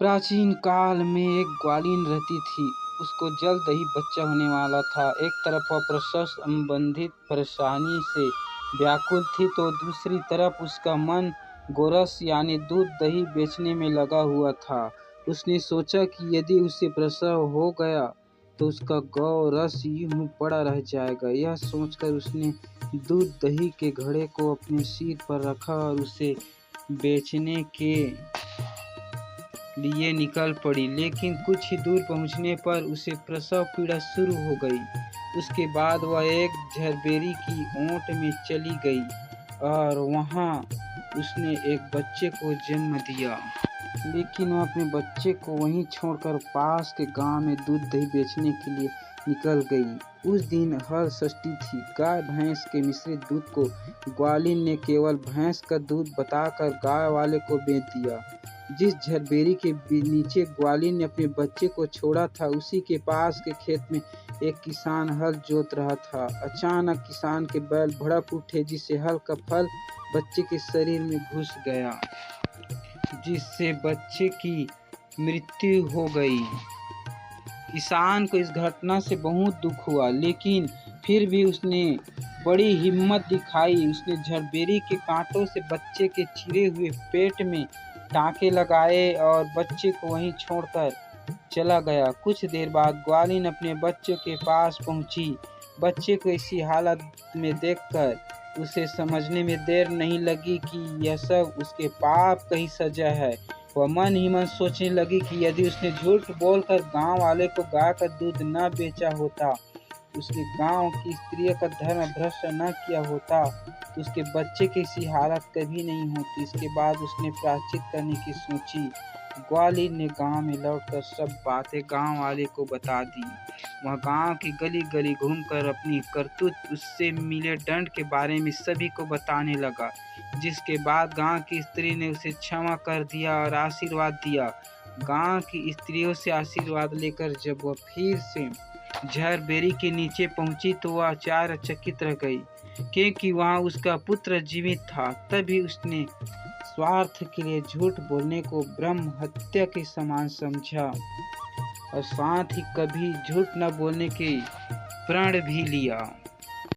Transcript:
प्राचीन काल में एक ग्वालिन रहती थी। उसको जल्द ही बच्चा होने वाला था। एक तरफ वह प्रसव संबंधित परेशानी से व्याकुल थी तो दूसरी तरफ उसका मन गोरस यानी दूध दही बेचने में लगा हुआ था। उसने सोचा कि यदि उसे प्रसव हो गया तो उसका गौ-रस यूं पड़ा रह जाएगा। यह सोचकर उसने दूध दही के घड़े को अपने सिर पर रखा और उसे बेचने के लिए निकल पड़ी। लेकिन कुछ ही दूर पहुंचने पर उसे प्रसव पीड़ा शुरू हो गई। उसके बाद वह एक झरबेरी की ओट में चली गई और वहां उसने एक बच्चे को जन्म दिया। लेकिन वह अपने बच्चे को वहीं छोड़कर पास के गांव में दूध दही बेचने के लिए निकल गई। उस दिन हर षष्ठी थी। गाय भैंस के मिश्रित दूध को ग्वालिन ने केवल भैंस का दूध बताकर गाय वाले को बेच दिया। जिस झरबेरी के नीचे ग्वालिन ने अपने बच्चे को छोड़ा था उसी के पास के खेत में एक किसान हल जोत रहा था। अचानक किसान के बैल भड़क उठे जिससे हल का फल बच्चे के शरीर में घुस गया, जिससे बच्चे की मृत्यु हो गई। किसान को इस घटना से बहुत दुख हुआ, लेकिन फिर भी उसने बड़ी हिम्मत दिखाई। उसने झरबेरी के कांटों से बच्चे के चिरे हुए पेट में टाँके लगाए और बच्चे को वहीं छोड़कर चला गया। कुछ देर बाद ग्वालिन अपने बच्चों के पास पहुंची। बच्चे को इसी हालत में देखकर उसे समझने में देर नहीं लगी कि यह सब उसके पाप का ही सजा है। वह मन ही मन सोचने लगी कि यदि उसने झूठ बोलकर गांव वाले को गाय का दूध न बेचा होता, उसने गांव की स्त्रियों का धर्म भ्रष्ट न किया होता, तो उसके बच्चे की इसी हालत कभी नहीं होती। इसके बाद उसने प्रायश्चित करने की सोची। ग्वालिन ने गांव में लौटकर सब बातें गांव वाले को बता दी। वह गांव की गली गली घूमकर अपनी करतूत, उससे मिले दंड के बारे में सभी को बताने लगा। जिसके बाद गांव की स्त्री ने उसे क्षमा कर दिया और आशीर्वाद दिया। गांव की स्त्रियों से आशीर्वाद लेकर जब वह फिर से झरबेरी के नीचे पहुंची तो वह आश्चर्यचकित रह गई, क्योंकि वहां उसका पुत्र जीवित था। तभी उसने स्वार्थ के लिए झूठ बोलने को ब्रह्म हत्या के समान समझा और साथ ही कभी झूठ न बोलने के प्रण भी लिया।